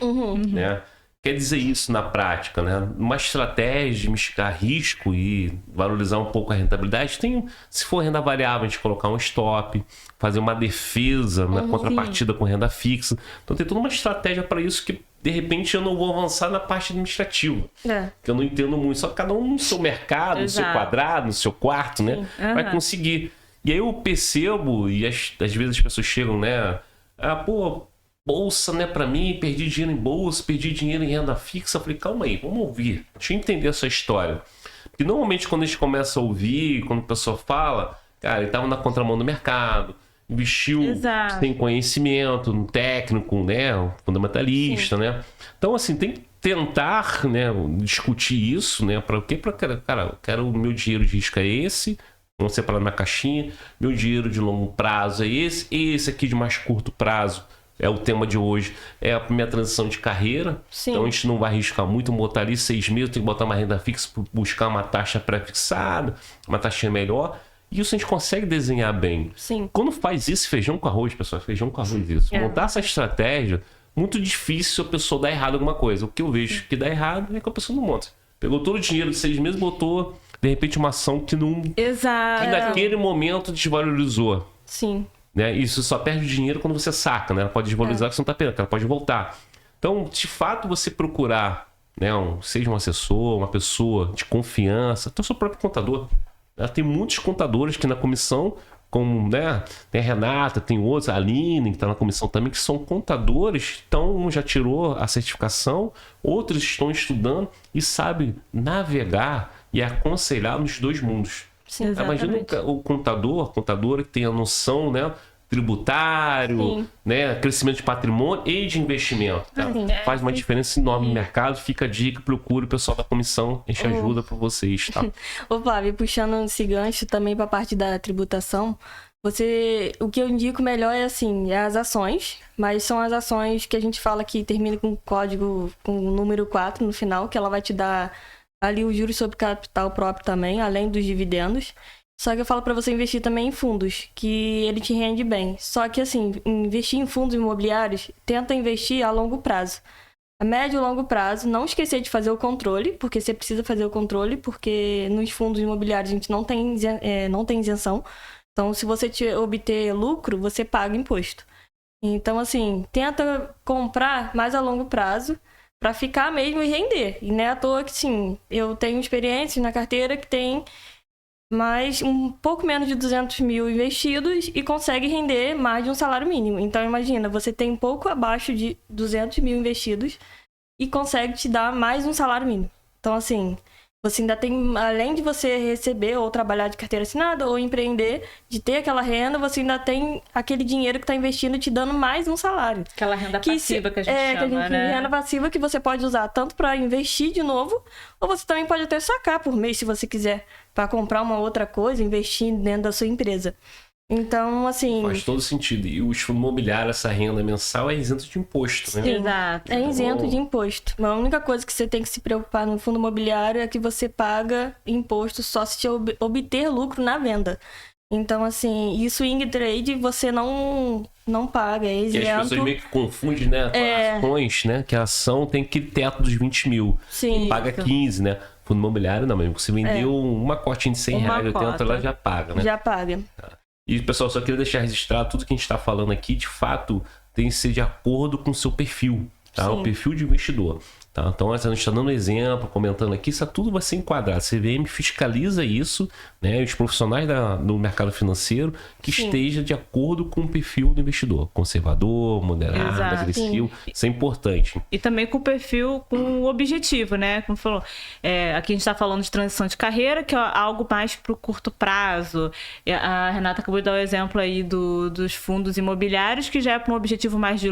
Né? Quer dizer isso na prática, né? Uma estratégia de mitigar risco e valorizar um pouco a rentabilidade, se for renda variável, a gente colocar um stop, fazer uma defesa na contrapartida com renda fixa. Então tem toda uma estratégia para isso que, de repente, eu não vou avançar na parte administrativa. Que eu não entendo muito. Só que cada um no seu mercado, no seu quadrado, no seu quarto, né? Vai conseguir. E aí eu percebo, e às vezes as pessoas chegam, né? Bolsa, né, pra mim, perdi dinheiro em bolsa, perdi dinheiro em renda fixa. Eu falei, calma aí, vamos ouvir. Deixa eu entender essa história. Porque normalmente quando a gente começa a ouvir, quando a pessoa fala, cara, ele tava na contramão do mercado, investiu sem conhecimento, no técnico, né, fundamentalista, né. Então, assim, tem que tentar, né, discutir isso, né, para o quê? Para, cara, eu quero o meu dinheiro de risco é esse, vamos separar na caixinha, meu dinheiro de longo prazo é esse aqui de mais curto prazo é o tema de hoje, é a minha transição de carreira. Então a gente não vai arriscar muito, botar ali 6 meses, tem que botar uma renda fixa, buscar uma taxa pré-fixada, uma taxa melhor. E isso a gente consegue desenhar bem. Quando faz isso, feijão com arroz, pessoal, feijão com arroz isso. Montar essa estratégia, muito difícil a pessoa dar errado alguma coisa. O que eu vejo que dá errado é que a pessoa não monta. Pegou todo o dinheiro de 6 meses, botou, de repente, uma ação que não... Que naquele momento desvalorizou. Né? Isso só perde dinheiro quando você saca, né? Ela pode desvalorizar que você não está perdendo, ela pode voltar. Então, de fato, você procurar, né, seja um assessor, uma pessoa de confiança, até o seu próprio contador. Tem muitos contadores que na comissão, como, né, tem a Renata, tem outros, a Aline, que está na comissão também, que são contadores, então um já tirou a certificação, outros estão estudando e sabem navegar e aconselhar nos dois mundos. Imagina o contador, a contadora que tem a noção, né, tributário, né, crescimento de patrimônio e de investimento. Faz uma diferença enorme no mercado. Fica a dica, procure o pessoal da comissão, a gente ajuda para vocês. Ô Flávio, puxando esse gancho também para a parte da tributação, o que eu indico melhor é assim, as ações, mas são as ações que a gente fala que termina com código, com o número 4 no final, que ela vai te dar ali os juros sobre capital próprio também, além dos dividendos. Só que eu falo para você investir também em fundos, que ele te rende bem. Só que assim, investir em fundos imobiliários, tenta investir a longo prazo. A médio e longo prazo, não esquecer de fazer o controle, porque você precisa fazer o controle, porque nos fundos imobiliários a gente não tem isenção. Então, se você obter lucro, você paga imposto. Então, assim, tenta comprar mais a longo prazo, para ficar mesmo e render. E não é à toa que, sim, eu tenho experiências na carteira que tem mais um pouco menos de 200 mil investidos e consegue render mais de um salário mínimo. Então, imagina, você tem um pouco abaixo de 200 mil investidos e consegue te dar mais um salário mínimo. Então, assim, você ainda tem, além de você receber ou trabalhar de carteira assinada ou empreender, de ter aquela renda, você ainda tem aquele dinheiro que está investindo te dando mais um salário. Aquela renda passiva que a gente chama, né? Renda passiva que você pode usar tanto para investir de novo, ou você também pode até sacar por mês, se você quiser, para comprar uma outra coisa, investir dentro da sua empresa. Então, assim... Faz todo sentido. E os fundos imobiliários, essa renda mensal é isento de imposto, né? Sim, exato. É isento de imposto. A única coisa que você tem que se preocupar no fundo imobiliário é que você paga imposto só se te obter lucro na venda. Então, assim, e swing trade você não paga, é E as isento. pessoas meio que confundem, né? Com ações, né? Que a ação tem aquele teto dos 20 mil. Sim. Paga 15, né? Fundo imobiliário, não, mesmo. Você vendeu uma cotinha de 100 reais, 80, ela já paga, né? Já paga. E, pessoal, só queria deixar registrado tudo que a gente está falando aqui, de fato, tem que ser de acordo com o seu perfil, tá? Sim. O perfil de investidor. Tá? Então, a gente está dando exemplo, comentando aqui, isso tudo vai ser enquadrado. A CVM fiscaliza isso, né? Os profissionais do mercado financeiro que esteja de acordo com o perfil do investidor. Conservador, moderado, Exato. agressivo. Isso é importante. E também com o perfil, com o objetivo, né? Como falou, aqui a gente está falando de transição de carreira, que é algo mais para o curto prazo. A Renata acabou de dar o exemplo aí dos fundos imobiliários, que já é para um objetivo mais de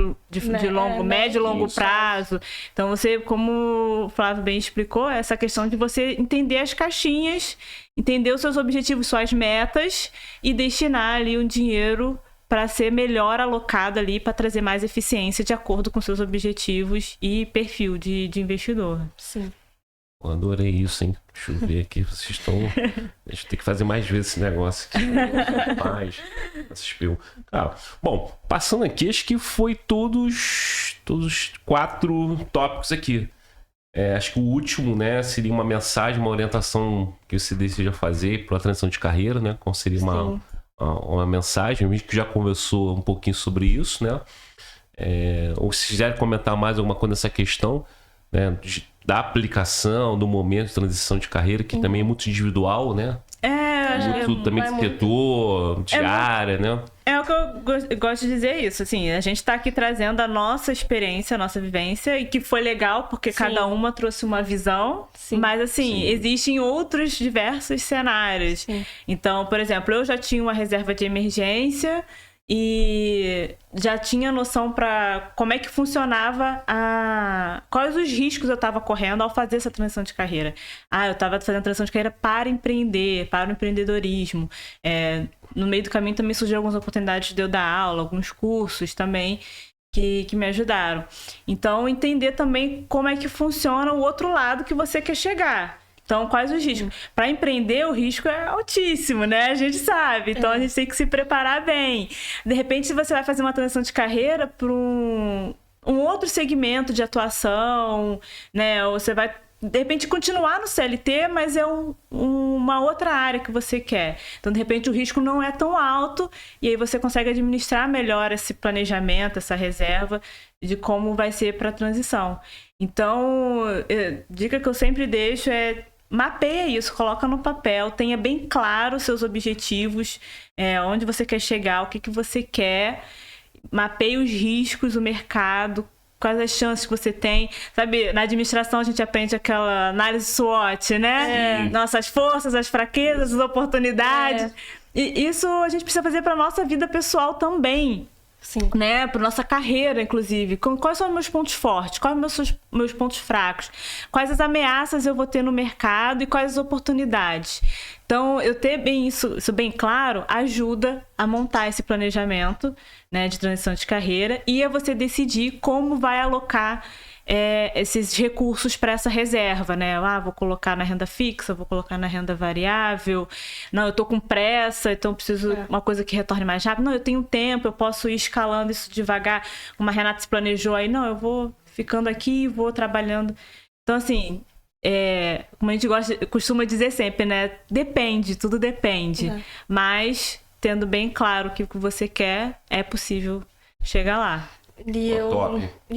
médio e longo prazo. Então, você, como o Flávio bem explicou, essa questão de você entender as caixinhas, entender os seus objetivos, suas metas e destinar ali um dinheiro para ser melhor alocado ali, para trazer mais eficiência de acordo com seus objetivos e perfil de investidor. Sim. Eu adorei isso, hein? Deixa eu ver aqui, vocês estão... A gente tem que fazer mais vezes esse negócio aqui. Mais. Cara, bom, passando aqui, acho que foi todos 4 tópicos aqui. Acho que o último, né, seria uma mensagem, uma orientação que você deseja fazer para a transição de carreira, né? Qual seria uma mensagem? A gente já conversou um pouquinho sobre isso, né? Ou se quiser comentar mais alguma coisa nessa questão, né, da aplicação, do momento de transição de carreira, que também é muito individual, né? Muito também de setor, de área, né? É o que eu gosto de dizer isso, assim, a gente está aqui trazendo a nossa experiência, a nossa vivência, e que foi legal, porque cada uma trouxe uma visão, mas assim, existem outros diversos cenários. Então, por exemplo, eu já tinha uma reserva de emergência e já tinha noção para como é que funcionava, quais os riscos eu estava correndo ao fazer essa transição de carreira. Eu estava fazendo transição de carreira para empreender, para o empreendedorismo. No meio do caminho também surgiram algumas oportunidades de eu dar aula, alguns cursos também que me ajudaram. Então, entender também como é que funciona o outro lado que você quer chegar. Então, quais os riscos? Para empreender, o risco é altíssimo, né? A gente sabe. Então, a gente tem que se preparar bem. De repente, se você vai fazer uma transição de carreira para um outro segmento de atuação, né? Ou você vai, de repente, continuar no CLT, mas é uma outra área que você quer. Então, de repente, o risco não é tão alto e aí você consegue administrar melhor esse planejamento, essa reserva de como vai ser para a transição. Então, dica que eu sempre deixo é: mapeia isso, coloca no papel, tenha bem claro os seus objetivos, onde você quer chegar, o que você quer, mapeia os riscos, o mercado, quais as chances que você tem. Sabe, na administração a gente aprende aquela análise SWOT, né? Nossas forças, as fraquezas, as oportunidades. E isso a gente precisa fazer para nossa vida pessoal também. Sim. Né? Para nossa carreira, inclusive. Quais são os meus pontos fortes? Quais são os meus pontos fracos? Quais as ameaças eu vou ter no mercado e quais as oportunidades? Então, eu ter isso bem claro ajuda a montar esse planejamento, né, de transição de carreira e a você decidir como vai alocar esses recursos para essa reserva, né? Vou colocar na renda fixa, vou colocar na renda variável. Não, eu tô com pressa, então preciso uma coisa que retorne mais rápido. Não, eu tenho tempo, eu posso ir escalando isso devagar. Como a Renata se planejou aí, não, eu vou ficando aqui, vou trabalhando. Então, assim, como a gente costuma dizer sempre, né? Depende, tudo depende. Mas, tendo bem claro o que você quer, é possível chegar lá. E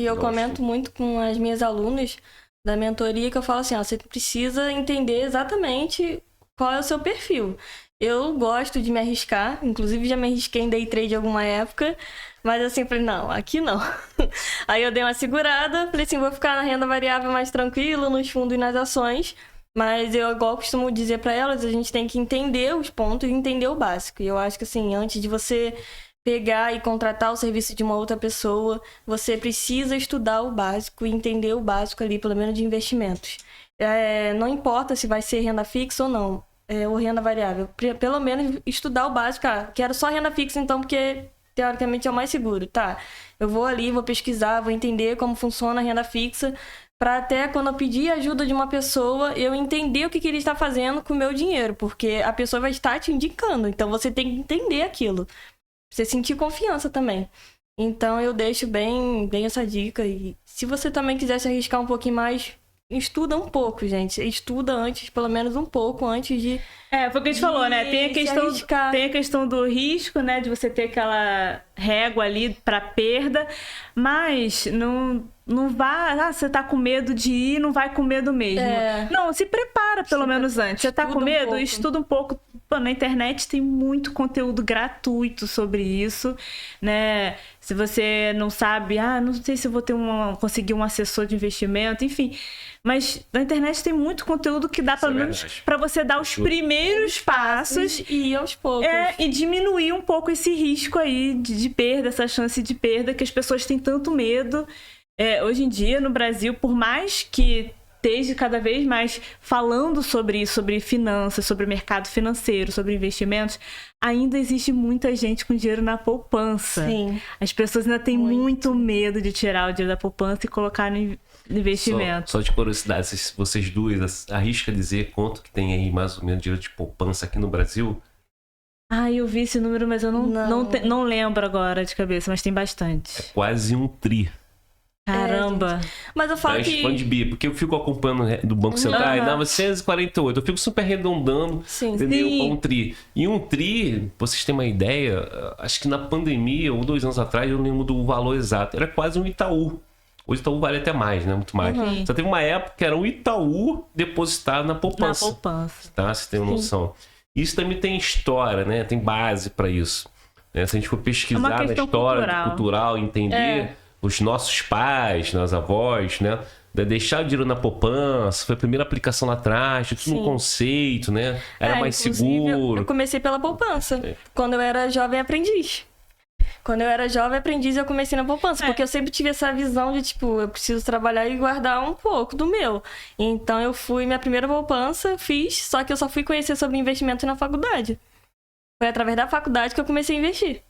eu comento muito com as minhas alunas da mentoria, que eu falo assim, você precisa entender exatamente qual é o seu perfil. Eu gosto de me arriscar, inclusive já me arrisquei em day trade alguma época, mas assim, falei, não, aqui não. Aí eu dei uma segurada, falei assim, vou ficar na renda variável mais tranquilo, nos fundos e nas ações, mas eu, igual costumo dizer para elas, a gente tem que entender os pontos e entender o básico. E eu acho que assim, antes de você pegar e contratar o serviço de uma outra pessoa, você precisa estudar o básico e entender o básico ali, pelo menos de investimentos. Não importa se vai ser renda fixa ou não, ou renda variável. Pelo menos estudar o básico. Quero só renda fixa então, porque teoricamente é o mais seguro. Tá, eu vou ali, vou pesquisar, vou entender como funciona a renda fixa, para até quando eu pedir ajuda de uma pessoa, eu entender o que ele está fazendo com o meu dinheiro, porque a pessoa vai estar te indicando, então você tem que entender aquilo, você sentir confiança também. Então eu deixo bem essa dica, e se você também quiser se arriscar um pouquinho mais, estuda um pouco, gente. Estuda antes, pelo menos um pouco, antes de... Foi o que a gente falou, né? Tem a questão do risco, né? De você ter aquela régua ali para perda, mas não vá... você tá com medo de ir, não vai com medo mesmo. Não, se prepara pelo menos antes. Você tá com medo? Estuda um pouco. Pô, na internet tem muito conteúdo gratuito sobre isso, né? Se você não sabe, não sei se eu vou conseguir um assessor de investimento, enfim... Mas na internet tem muito conteúdo que dá, pelo menos, para você dar os primeiros passos e ir aos poucos. E diminuir um pouco esse risco aí de perda, essa chance de perda que as pessoas têm tanto medo. Hoje em dia, no Brasil, por mais que esteja cada vez mais falando sobre isso, sobre finanças, sobre mercado financeiro, sobre investimentos, ainda existe muita gente com dinheiro na poupança. Sim. As pessoas ainda têm muito medo de tirar o dinheiro da poupança e colocar no investimento. Só de curiosidade, vocês duas arrisca dizer quanto que tem aí mais ou menos dinheiro de poupança aqui no Brasil? Eu vi esse número, mas eu não lembro agora de cabeça, mas tem bastante. É quase 1 tri. Caramba! Mas eu falo de BI, porque eu fico acompanhando do Banco Central e dá 948. Eu fico super arredondando, entendeu? Sim. 1 tri. E 1 tri, pra vocês terem uma ideia, acho que na pandemia, ou 2 anos atrás, eu não lembro do valor exato. Era quase um Itaú. Hoje o Itaú vale até mais, né? Muito mais. Só teve uma época que era um Itaú depositado na poupança. Na poupança. Tá? Você tem uma noção. Isso também tem história, né? Tem base para isso. Se a gente for pesquisar na história cultural, entender os nossos pais, as avós, né? Deixar o dinheiro na poupança, foi a primeira aplicação lá atrás, tudo um conceito, né? Era mais seguro. Eu comecei pela poupança, quando eu era jovem aprendiz. Quando eu era jovem aprendiz, eu comecei na poupança, porque eu sempre tive essa visão de, eu preciso trabalhar e guardar um pouco do meu. Então, eu fui, minha primeira poupança, fiz, só que eu só fui conhecer sobre investimento na faculdade. Foi através da faculdade que eu comecei a investir.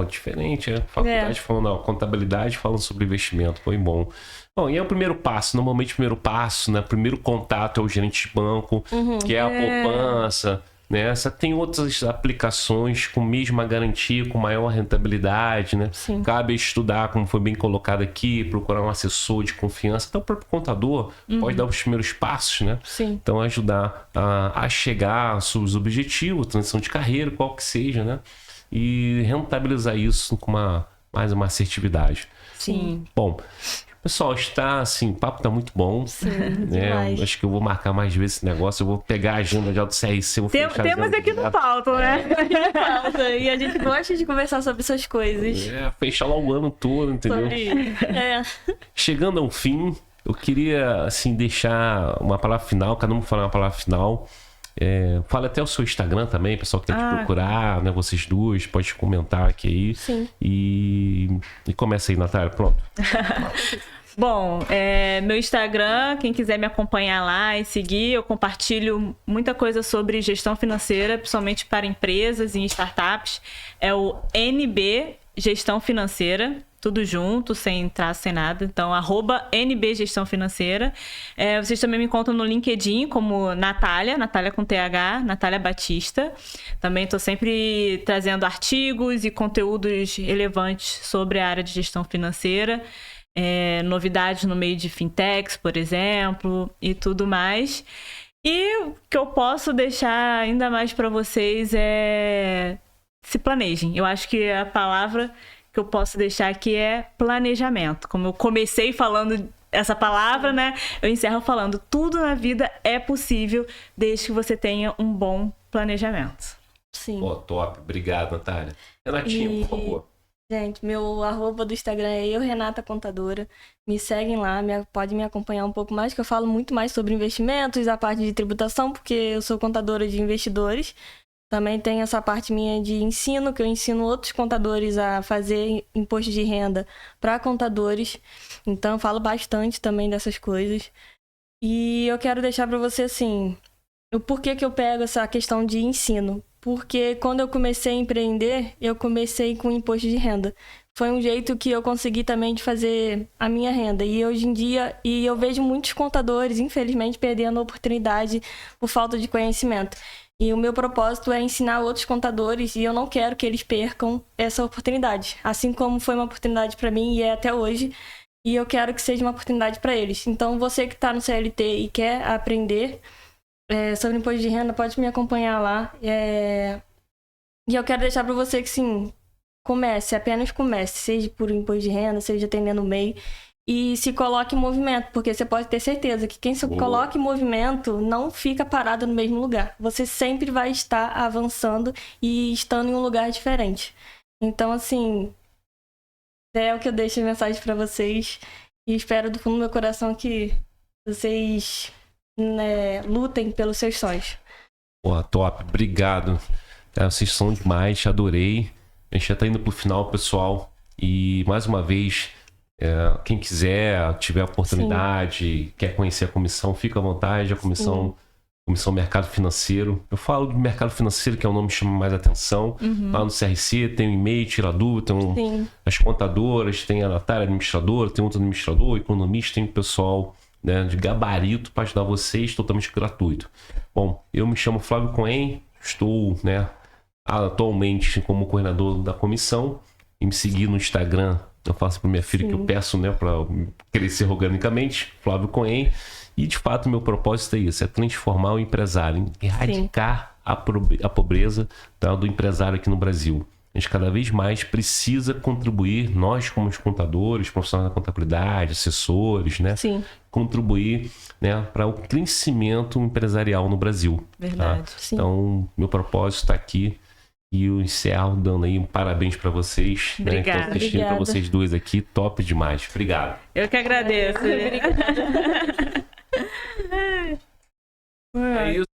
Diferente, né? Faculdade falando, contabilidade falando sobre investimento, foi bom. Bom, e é o primeiro passo, normalmente o primeiro passo, né? Primeiro contato é o gerente de banco, que é a poupança, né? Você tem outras aplicações com mesma garantia, com maior rentabilidade, né? Sim. Cabe estudar, como foi bem colocado aqui, procurar um assessor de confiança, até o próprio contador pode dar os primeiros passos, né? Sim. Então ajudar a chegar aos seus objetivos, transição de carreira, qual que seja, né? E rentabilizar isso com mais uma assertividade. Sim. Bom, pessoal, está assim, o papo tá muito bom. Sim, né? Acho que eu vou marcar mais vezes esse negócio. Eu vou pegar a agenda já do CRC. Temos aqui no pauta, né? E a gente gosta de conversar sobre essas coisas. Fechar lá o ano todo, entendeu? Chegando ao fim, eu queria assim, deixar uma palavra final, cada um falar uma palavra final. Fala até o seu Instagram também, pessoal que tem que procurar, né? Vocês duas, pode comentar aqui. Sim. E começa aí, Natália, pronto. Bom, meu Instagram, quem quiser me acompanhar lá e seguir, eu compartilho muita coisa sobre gestão financeira, principalmente para empresas e startups. É o NB Gestão Financeira. Tudo junto, sem traço, sem nada. Então, @NB Gestão Financeira. Vocês também me encontram no LinkedIn como Natália com TH, Natália Batista. Também estou sempre trazendo artigos e conteúdos relevantes sobre a área de gestão financeira. Novidades no meio de fintechs, por exemplo, e tudo mais. E o que eu posso deixar ainda mais para vocês é se planejem. Eu acho que a palavra que eu posso deixar aqui é planejamento. Como eu comecei falando essa palavra, né? Eu encerro falando, tudo na vida é possível desde que você tenha um bom planejamento. Sim. Top. Obrigado, Natália. Renatinho, por favor. Gente, meu @ do Instagram é Renata Contadora. Me seguem lá, pode me acompanhar um pouco mais, que eu falo muito mais sobre investimentos, a parte de tributação, porque eu sou contadora de investidores. Também tem essa parte minha de ensino, que eu ensino outros contadores a fazer imposto de renda para contadores. Então, eu falo bastante também dessas coisas. E eu quero deixar para você, assim, o porquê que eu pego essa questão de ensino. Porque quando eu comecei a empreender, eu comecei com imposto de renda. foi um jeito que eu consegui também de fazer a minha renda. E hoje em dia, eu vejo muitos contadores, infelizmente, perdendo a oportunidade por falta de conhecimento. E o meu propósito é ensinar outros contadores e eu não quero que eles percam essa oportunidade. Assim como foi uma oportunidade para mim e é até hoje, e eu quero que seja uma oportunidade para eles. Então, você que está no CLT e quer aprender sobre imposto de renda, pode me acompanhar lá. E eu quero deixar para você que, sim, apenas comece, seja por imposto de renda, seja atendendo o MEI, e se coloque em movimento, porque você pode ter certeza que quem se coloca em movimento não fica parado no mesmo lugar. Você sempre vai estar avançando e estando em um lugar diferente. Então, assim, é o que eu deixo de mensagem para vocês e espero do fundo do meu coração que vocês lutem pelos seus sonhos. Pô, top, obrigado. Vocês são demais, adorei. A gente já tá indo pro final, pessoal. E mais uma vez, quem quiser, tiver a oportunidade, quer conhecer a comissão, fica à vontade. A comissão Mercado Financeiro. Eu falo do Mercado Financeiro, que é o nome que chama mais atenção. Lá no CRC tem o e-mail, tira dúvida, tem as contadoras, tem a Natália, administradora, tem outro administrador, economista, tem o pessoal, né, de gabarito para ajudar vocês, totalmente gratuito. Bom, eu me chamo Flávio Cohen, estou, né, atualmente como coordenador da comissão. E me seguir no Instagram, eu faço para minha filha que eu peço, né, para crescer organicamente, Flávio Cohen. E de fato meu propósito é isso, é transformar o empresário, erradicar a pobreza, tá, do empresário aqui no Brasil. A gente cada vez mais precisa contribuir, nós como os contadores, profissionais da contabilidade, assessores, né, contribuir, né, para o crescimento empresarial no Brasil. Verdade. Tá? Então, meu propósito está aqui e eu encerro dando aí um parabéns para vocês. Obrigada. Né, que estão assistindo, para vocês dois aqui, top demais. Obrigado. Eu que agradeço. Obrigada. É isso.